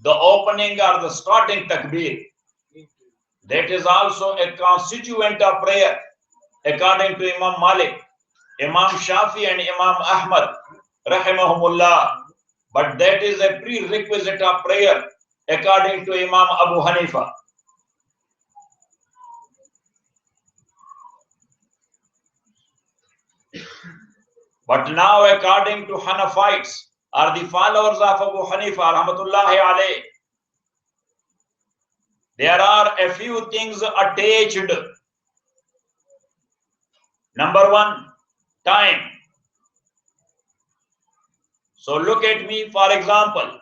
the opening or the starting takbir. That is also a constituent of prayer, according to Imam Malik, Imam Shafi, and Imam Ahmad, rahimahumullah. But that is a prerequisite of prayer, according to Imam Abu Hanifa. But now, according to Hanafites, are the followers of Abu Hanifa, rahmatullahi alayh, there are a few things attached. Number one, time. So look at me, for example,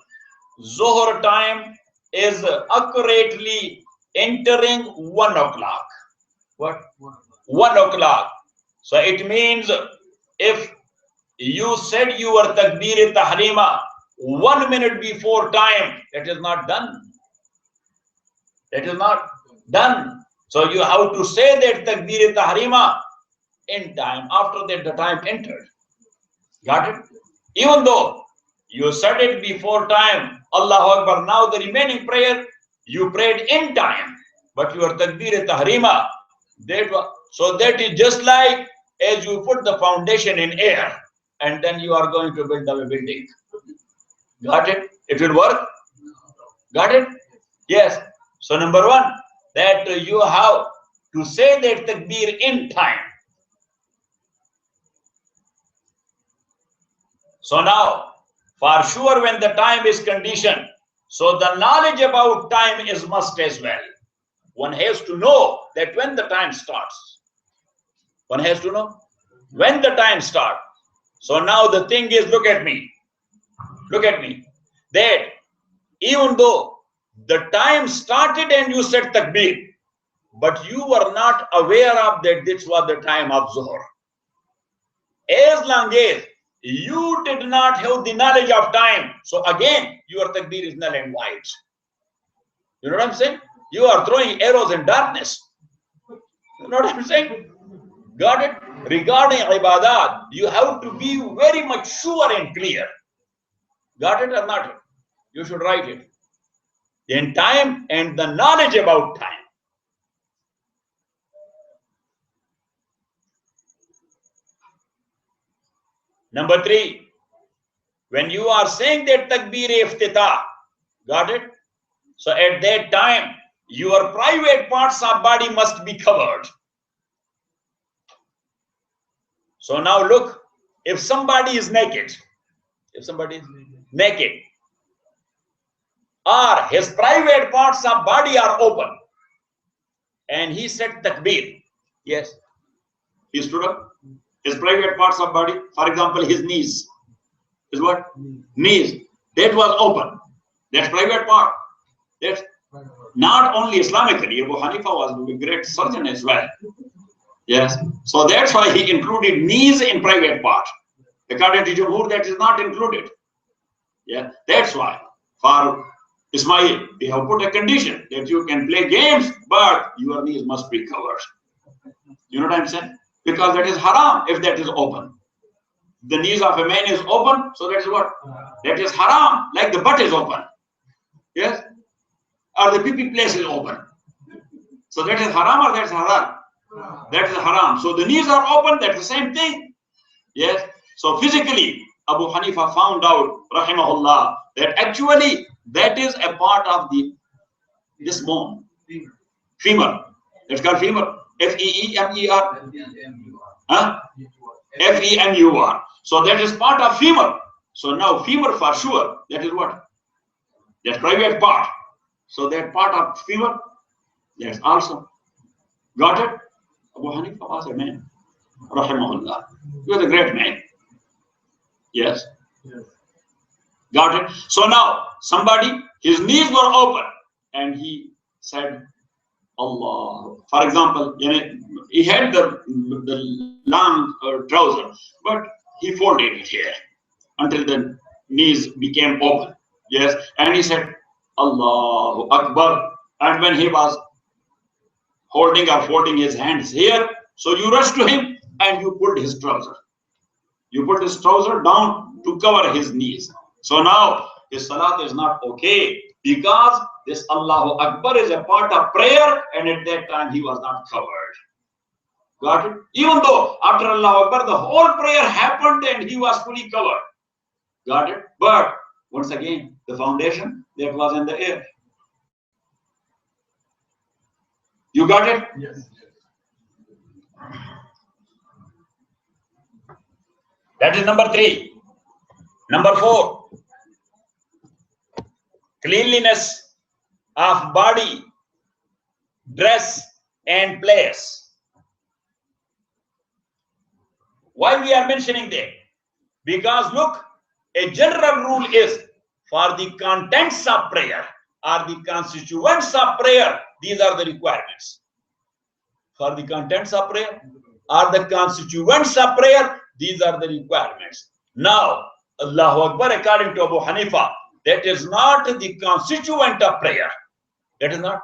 Zohar time is accurately entering 1 o'clock. What? 1 o'clock. So it means if you said your takbir tahrima 1 minute before time, it is not done. It is not done. So you have to say that takbir tahrima in time. After that, the time entered. Got it? Even though you said it before time, Allahu Akbar, now the remaining prayer you prayed in time, but your takbir tahrima, so that is just like as you put the foundation in air and then you are going to build up a building. Got it? It will work? Got it? Yes. So number one, that you have to say that takbir in time. So now, for sure, when the time is conditioned, so the knowledge about time is must as well. One has to know that when the time starts. One has to know when the time starts. So now the thing is, look at me, that even though the time started and you said takbir, but you were not aware of that this was the time of Zuhr. As long as you did not have the knowledge of time, so again, your takbir is null and void. You know what I'm saying? You are throwing arrows in darkness. You know what I'm saying? Got it? Regarding ibadat, you have to be very much sure and clear. Got it or not? You should write it. In time and the knowledge about time. Number three, when you are saying that takbir iftitah, got it? So at that time, your private parts of body must be covered. So now look, if somebody is naked, or his private parts of body are open, and he said takbir, yes, he stood up. His private parts of body, for example, his knees, is what? Knees. That was open. That's private part. That's not only Islamically. Abu Hanifa was a great surgeon as well. Yes. So that's why he included knees in private part. According to Jumhur, that is not included. Yeah. That's why for Ismail, they have put a condition that you can play games, but your knees must be covered. You know what I'm saying? Because that is haram if that is open. The knees of a man is open, so that is what? That is haram, like the butt is open. Yes? Or the pee place is open. So that is haram or that is halal? That is haram. So the knees are open, that's the same thing. Yes? So physically, Abu Hanifa found out, rahimahullah, that actually that is a part of this bone. Femur. That's called femur. F-E-E-M-E-R. Huh? F-E-M-U-R. So that is part of femur. So now femur for sure, that is what? That private part. So that part of femur, that's also. Got it? Abu Hanifa was a man. Rahimahullah. He was a great man. Yes? Yes. Got it? So now, somebody, his knees were open and he said, Allah. For example, he had the long trouser, but he folded it here until the knees became open. Yes, and he said, Allahu Akbar. And when he was holding or folding his hands here, so you rushed to him and you pulled his trouser. You put his trouser down to cover his knees. So now his salat is not okay, because this Allahu Akbar is a part of prayer, and at that time he was not covered. Got it? Even though after Allahu Akbar the whole prayer happened and he was fully covered. Got it? But once again, the foundation that was in the air. You got it? Yes. That is number 3. Number 4, cleanliness of body, dress, and place. Why we are mentioning that? Because look, a general rule is for the contents of prayer or the constituents of prayer, these are the requirements. For the contents of prayer or the constituents of prayer, these are the requirements. Now, Allahu Akbar, according to Abu Hanifa, that is not the constituent of prayer. That is not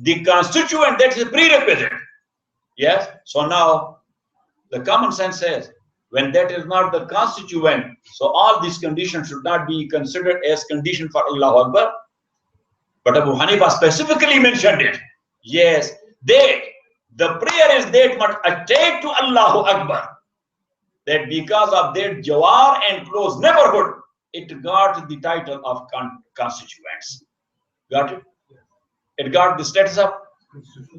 the constituent, that is a prerequisite. Yes? So now, the common sense says, when that is not the constituent, so all these conditions should not be considered as condition for Allahu Akbar. But Abu Hanifa specifically mentioned it. Yes, that the prayer is that much attached to Allahu Akbar, that because of their jawar and close neighborhood, it got the title of constituents. Got it? It got the status of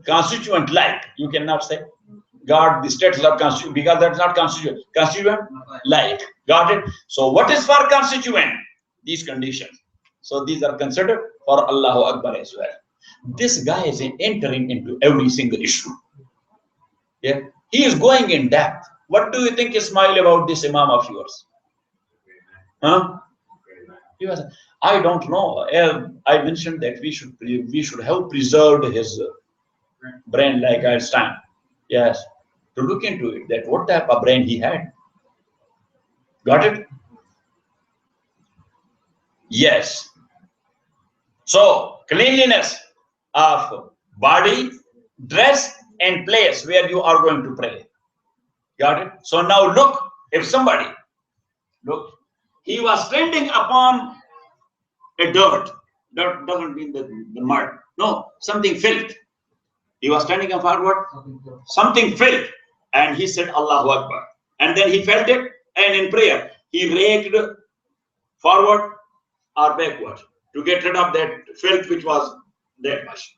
constituent like. You cannot say got the status of constituent, because that's not constituent. Constituent like. Got it? So what is for constituent? These conditions. So these are considered for Allahu Akbar as well. This guy is entering into every single issue. Yeah, he is going in depth. What do you think, Ismail, about this Imam of yours? Huh? He was, I don't know. I mentioned that we should have preserved his brain like Einstein. Yes, to look into it, that what type of brain he had. Got it? Yes. So, cleanliness of body, dress, and place where you are going to pray. Got it? So now look, if somebody, look, he was standing upon a dirt. Dirt doesn't mean the mud. No, something filth. He was standing upon what? Something filth. And he said Allahu Akbar. And then he felt it, and in prayer, he raked forward or backward to get rid of that filth which was that much.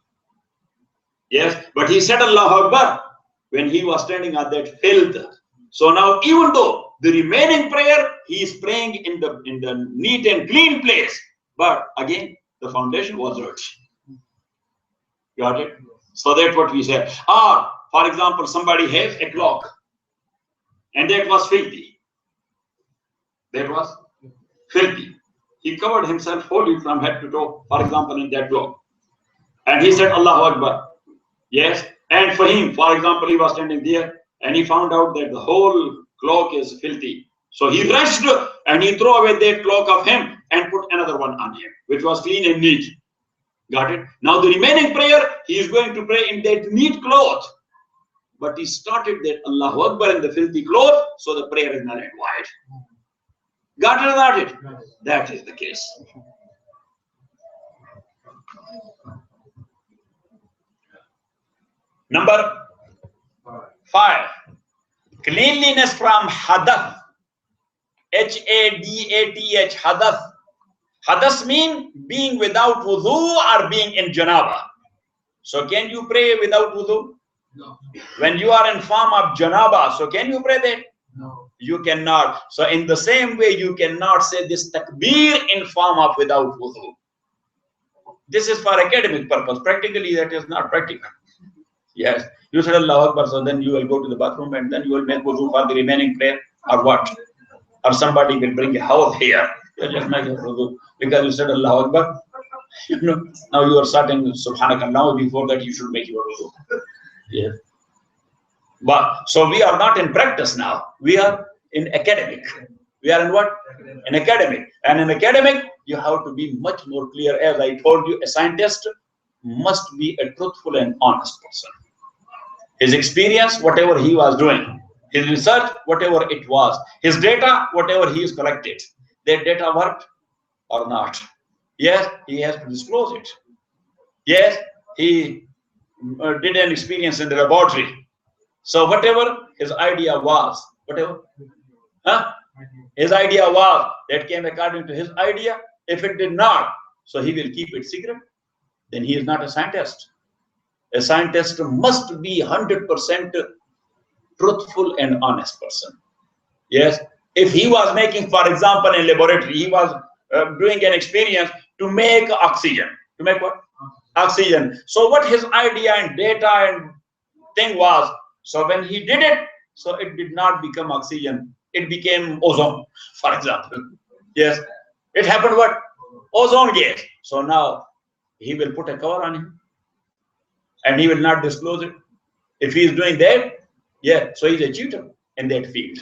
Yes, but he said Allahu Akbar when he was standing on that filth. So now, even though the remaining prayer, he is praying in the neat and clean place, but again, the foundation was dirty. Got it? So that's what we say. Or, for example, somebody has a clock, and that was filthy. That was filthy. He covered himself wholly from head to toe, for example, in that clock. And he said Allahu Akbar. Yes, and for him, for example, he was standing there and he found out that the whole cloak is filthy. So he rushed and he threw away that cloak of him and put another one on him, which was clean and neat. Got it? Now the remaining prayer, he is going to pray in that neat cloth. But he started that Allahu Akbar in the filthy cloth, so the prayer is null and void. Got it or not it? That is the case. Number 5, cleanliness from hadath. H-A-D-A-T-H, hadath. Hadath means being without wudu or being in janaba. So can you pray without wudu? No. When you are in form of janaba, so can you pray that? No. You cannot. So in the same way, you cannot say this takbir in form of without wudu. This is for academic purpose. Practically, that is not practical. Yes, you said Allahu Akbar, so then you will go to the bathroom and then you will make wudu for the remaining prayer, or what? Or somebody will bring a house here. You just make a wudu because you said Allahu Akbar. You know, now you are starting Subhanaka. Now before that you should make your wudu. Yeah. But so we are not in practice now. We are in academic. We are in what? In academic. And in academic, you have to be much more clear. As I told you, a scientist must be a truthful and honest person. His experience, whatever he was doing, his research, whatever it was, his data, whatever he has collected, that data worked. or not? Yes, he has to disclose it. Yes, he did an experience in the laboratory. So whatever his idea was, whatever, huh? His idea was, that came according to his idea. If it did not, so he will keep it secret. Then he is not a scientist. A scientist must be 100% truthful and honest person. Yes. If he was making, for example, in laboratory, he was doing an experience to make oxygen. To make what? Oxygen. So what his idea and data and thing was, so when he did it, so it did not become oxygen. It became ozone, for example. Yes. It happened what? Ozone gas. So now he will put a cover on him and he will not disclose it. If he is doing that, yeah, so he's a cheater in that field.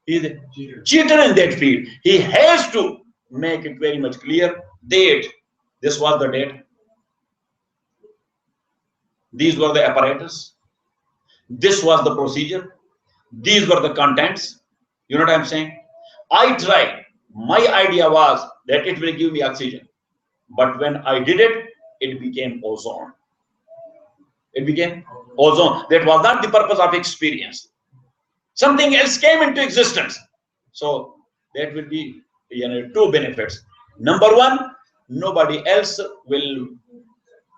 He's a cheater in that field. He has to make it very much clear. Date. This was the date. These were the apparatus. This was the procedure. These were the contents. You know what I'm saying? I tried. My idea was that it will give me oxygen. But when I did it, it became ozone. It became ozone. That was not the purpose of experience. Something else came into existence. So that will be, two benefits. Number one, nobody else will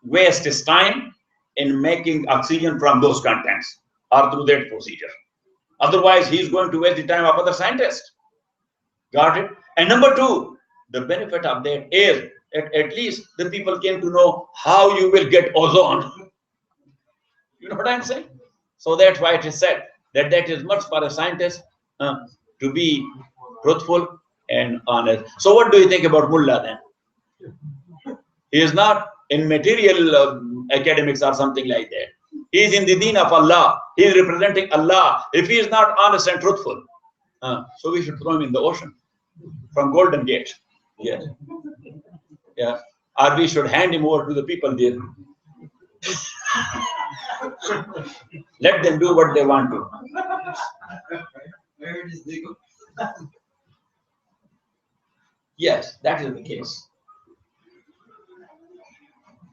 waste his time in making oxygen from those contents or through that procedure. Otherwise, he is going to waste the time of other scientists. Got it? And number two, the benefit of that is at least the people came to know how you will get ozone. You know what I'm saying? So that's why it is said that that is much for a scientist to be truthful and honest. So what do you think about Mullah then? He is not in material academics or something like that. He is in the deen of Allah. He is representing Allah. If he is not honest and truthful, so we should throw him in the ocean from Golden Gate. Yes. Yeah. Or we should hand him over to the people there. Let them do what they want to. Yes, that is the case.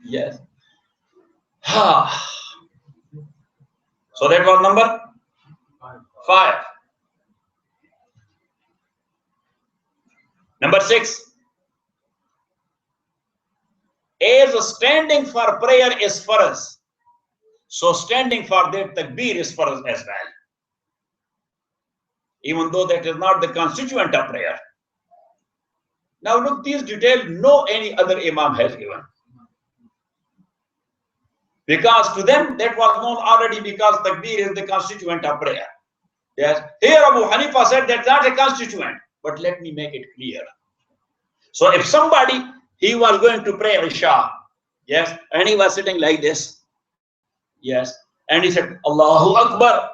Yes. So that was number 5. Number 6. As standing for prayer is for us, so standing for that takbir is for us as well. Even though that is not the constituent of prayer. Now look, these details no any other imam has given. Because to them that was known already, because takbir is the constituent of prayer. Yes. Here Abu Hanifa said that's not a constituent, but let me make it clear. So if somebody, he was going to pray Isha, yes, and he was sitting like this, yes, and he said, Allahu Akbar,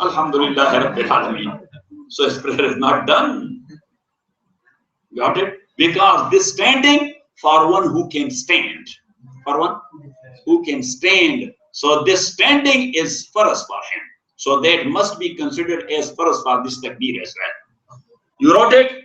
Alhamdulillah Rabbil Alameen. So his prayer is not done. Got it? Because this standing for one who can stand. For one who can stand. So this standing is first for him. So that must be considered as first for this takbir as well. You wrote it?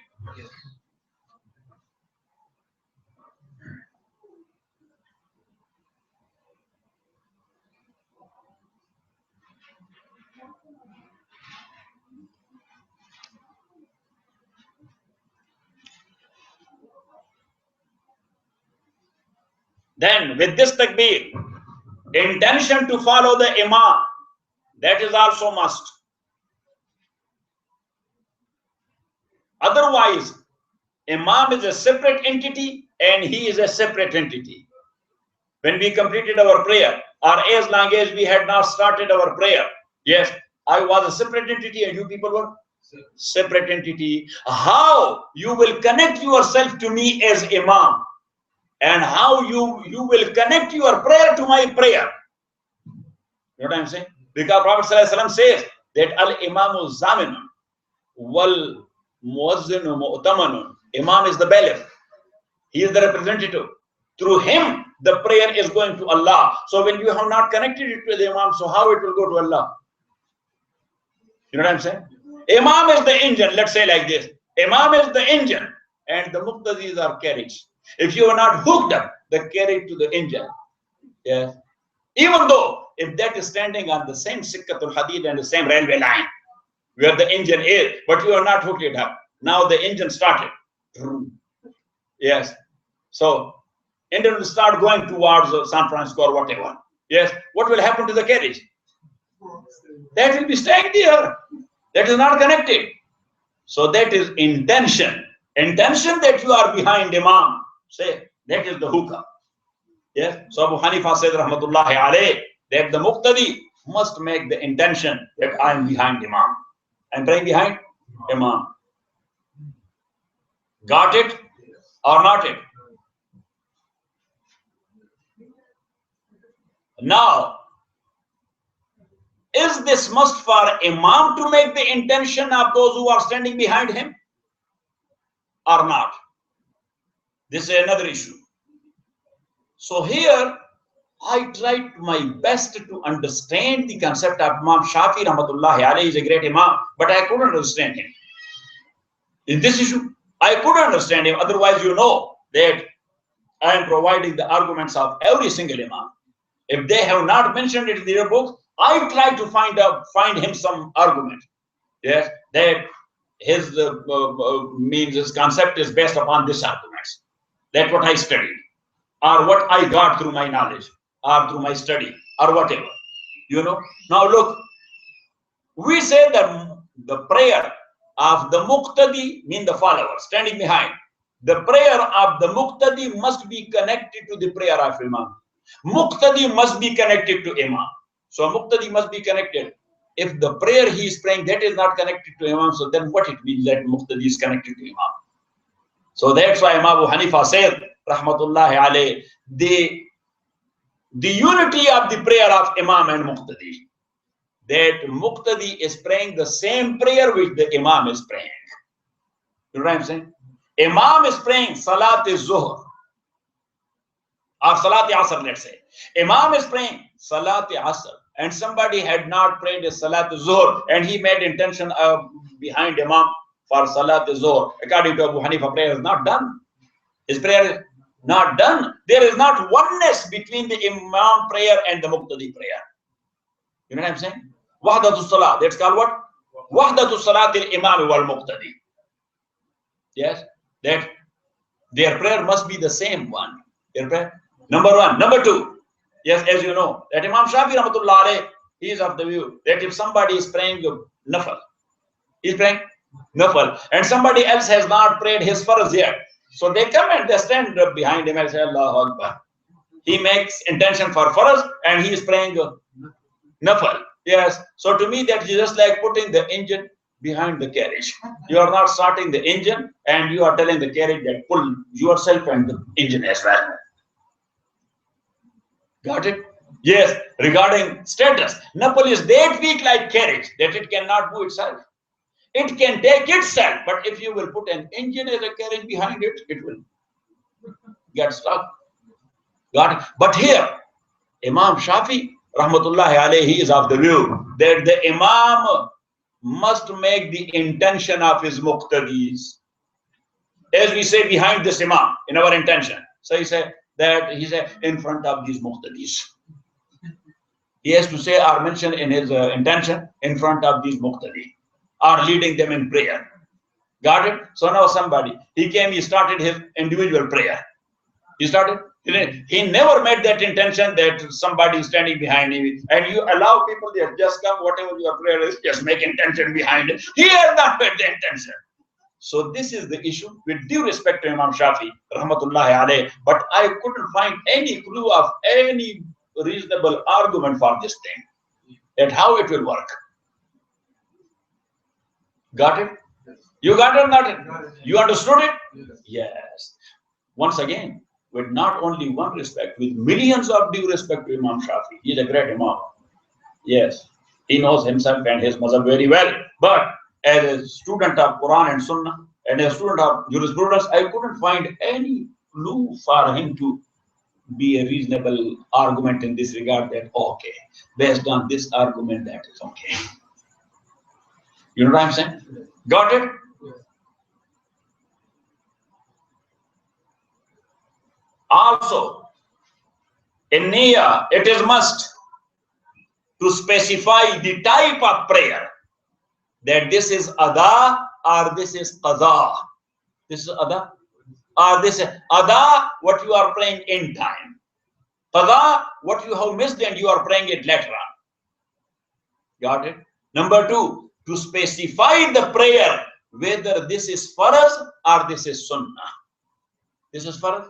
Then with this takbir, intention to follow the imam, that is also must. Otherwise, imam is a separate entity and he is a separate entity. When we completed our prayer, or as long as we had not started our prayer, yes, I was a separate entity and you people were separate entity. How you will connect yourself to me as imam? And how you will connect your prayer to my prayer. You know what I'm saying? Because Prophet ﷺ says that al-imamu zaminun wal muazzinu mu'tamanun. Imam is the bailiff. He is the representative. Through him, the prayer is going to Allah. So when you have not connected it to the imam, so how it will go to Allah? You know what I'm saying? Imam is the engine. Let's say like this. Imam is the engine. and the muqtadis are carriage. If you are not hooked up the carriage to the engine, yes, even though if that is standing on the same sikkatul hadid and the same railway line where the engine is, but you are not hooked it up. Now the engine started. Yes. So engine will start going towards San Francisco or whatever. Yes. What will happen to the carriage? That will be staying there. That is not connected. So that is intention. Intention that you are behind Imam. Say, that is the hookah. Yes. So Abu Hanifa said, Rahmatullahi alayh, that the Muqtadi must make the intention that I am behind Imam. I am praying behind Imam. Got it or not it? Now, is this must for Imam to make the intention of those who are standing behind him or not? This is another issue. So here, I tried my best to understand the concept of Imam Shafi Rahmatullahi alayhi. Is a great Imam, but I couldn't understand him. In this issue, I couldn't understand him. Otherwise, you know that I am providing the arguments of every single Imam. If they have not mentioned it in their books, I try to find him some argument. Yes, that his means his concept is based upon this arguments. That's what I studied, or what I got through my knowledge, or through my study, or whatever. You know. Now look, we say that the prayer of the Muqtadi mean the follower standing behind. The prayer of the Muqtadi must be connected to the prayer of Imam. Muqtadi must be connected to Imam. So Muqtadi must be connected. If the prayer he is praying, that is not connected to Imam, so then what it means that Muqtadi is connected to Imam? So that's why Imam Abu Hanifa said, Rahmatullahi alayh, the unity of the prayer of Imam and Muqtadi. That Muqtadi is praying the same prayer which the Imam is praying. You know what I'm saying? Imam is praying Salat-e-Zuhr or Salat-e-Asr, let's say. Imam is praying Salat-e-Asr, and somebody had not prayed a Salat-e-Zuhr and he made intention behind Imam for Salat-e-Zuhr. According to Abu Hanifa, prayer is not done. His prayer is not done. There is not oneness between the Imam prayer and the Muqtadi prayer. You know what I'm saying? Wahdatul Salah. That's called what? Wahdatul Salat al-Imam wal-Muqtadi. Yes, that their prayer must be the same one. Their prayer, number one. Number two, yes, as you know, that Imam Shafi Rahmatullah alayh, he is of the view that if somebody is praying Nafal, he's praying Nafal, and somebody else has not prayed his Farz yet, so they come and they stand behind him and say, Allahu Akbar. He makes intention for Farz and he is praying Nafal. Yes, so to me that is just like putting the engine behind the carriage. You are not starting the engine and you are telling the carriage that pull yourself and the engine as well. Got it? Yes, regarding status, Nafal is that weak like carriage that it cannot move itself. It can take itself, but if you will put an engine as a carriage behind it, it will get stuck. Got it? But here, Imam Shafi Rahmatullahi alayhi, he is of the view that the Imam must make the intention of his Muqtadis. As we say behind this Imam in our intention. So he said that in front of these Muqtadis. He has to say or mention in his intention in front of these Muqtadi or leading them in prayer. Got it? So now somebody, he came, he started his individual prayer. He started. He never made that intention that somebody is standing behind him, and you allow people there, just come, whatever your prayer is, just make intention behind it. He has not made the intention. So this is the issue with due respect to Imam Shafi, Rahmatullahi alayh, but I couldn't find any clue of any reasonable argument for this thing, at how it will work. Got it? You got it or not? You understood it? Yes. Once again, with not only one respect, with millions of due respect to Imam Shafi. He is a great Imam. Yes, he knows himself and his mazhab very well. But as a student of Quran and Sunnah and a student of jurisprudence, I couldn't find any clue for him to be a reasonable argument in this regard that, okay, based on this argument, that is okay. You know what I'm saying? Got it? Also, in niyyah, it is must to specify the type of prayer, that this is ada or this is qada. This is ada or this is ada, what you are praying in time. Qada, what you have missed and you are praying it later on. Got it? Number two, to specify the prayer, whether this is farz or this is sunnah. This is farz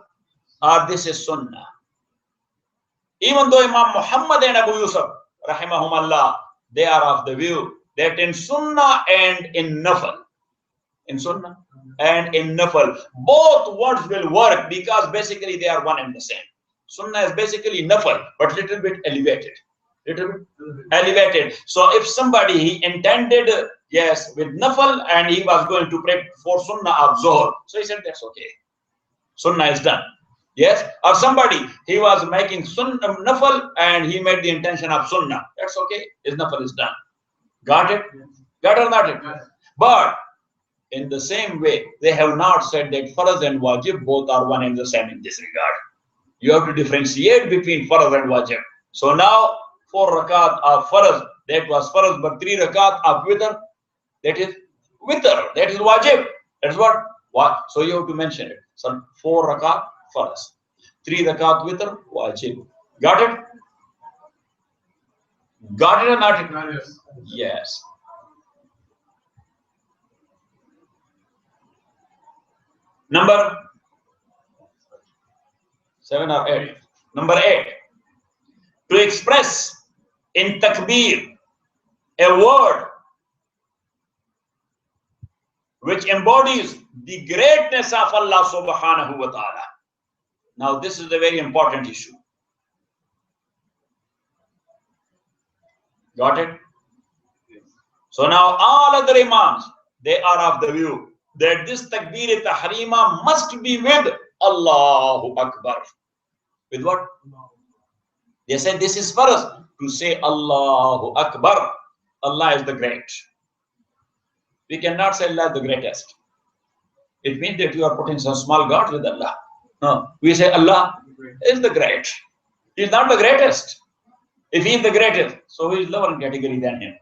or this is sunnah. Even though Imam Muhammad and Abu Yusuf, rahimahumallah, they are of the view that in sunnah and in nafal, in sunnah and in nafal, both words will work, because basically they are one and the same. Sunnah is basically nafal, but little bit elevated. Little bit elevated. So if somebody, he intended, yes, with nafal, and he was going to pray for sunnah of zohar, so he said that's okay. Sunnah is done. Yes, or somebody, he was making sunnah nafal and he made the intention of sunnah. That's okay. His nafal is done. Got it? Got or not it? But in the same way, they have not said that farz and wajib both are one and the same in this regard. You have to differentiate between farz and wajib. So now 4 rakat of farz, that was farz, but 3 rakat of witr, that is witr, that is wajib. That's what? So you have to mention it. So 4 rakat farz, 3 rakat witr, wajib. Got it? Got it or not? Yes. Number 7 or 8. Number 8. To express in takbir a word which embodies the greatness of Allah subhanahu wa ta'ala. Now this is a very important issue. Got it? So now all other imams, they are of the view that this takbir tahrima must be with Allahu Akbar. With what? They said this is for us to say Allahu Akbar. Allah is the great. We cannot say Allah is the greatest. It means that you are putting some small gods with Allah. No, we say Allah is the great. He is not the greatest. If he is the greatest, so who is lower category than him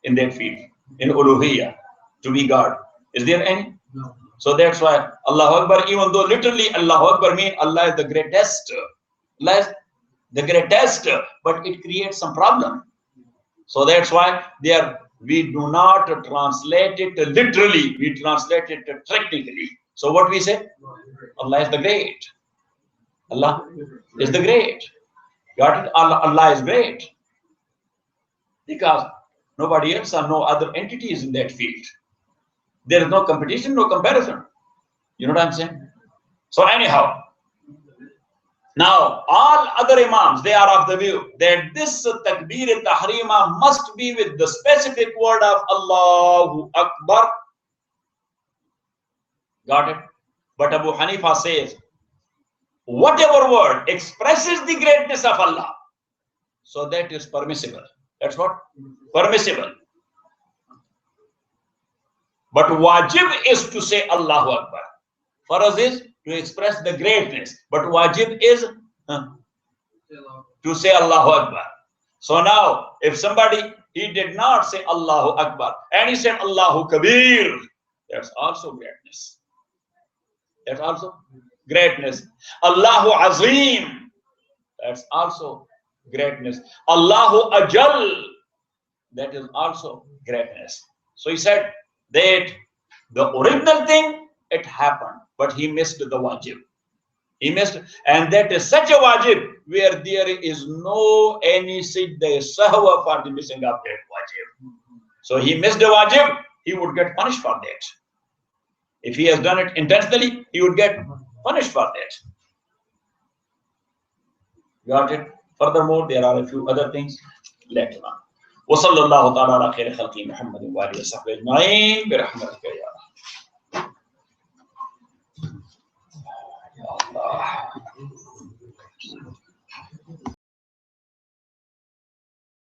in that field, in uluhiyya, to be God? Is there any? No. So that's why Allahu Akbar, even though literally Allahu Akbar means Allah is the greatest. Allah is the greatest, but it creates some problem. So that's why we do not translate it literally, we translate it technically. So what we say? Allah is the great. Allah is the great. Got it? Allah is great. Because nobody else or no other entities in that field. There is no competition, no comparison. You know what I'm saying? So anyhow, now all other imams, they are of the view that this takbir tahrima must be with the specific word of Allahu Akbar. Got it? But Abu Hanifa says, whatever word expresses the greatness of Allah, so that is permissible. That's what? Permissible. But wajib is to say Allahu Akbar. Farz is to express the greatness, but wajib is to say Allahu Akbar. So now, if somebody, he did not say Allahu Akbar, and he said Allahu Kabir, that's also greatness. That's also greatness. Allahu Azim, that's also greatness. Allahu Ajal, that is also greatness. So he said that the original thing, it happened, but he missed the wajib. He missed, and that is such a wajib where there is no any sidda sahwa for the missing of that wajib. So he missed the wajib, he would get punished for that. If he has done it intentionally, he would get punished for that. Got it? Furthermore, there are a few other things later on. وصلى الله تعالى على خير خلقه محمد وآله وصحبه أجمعين برحمتك يا الله.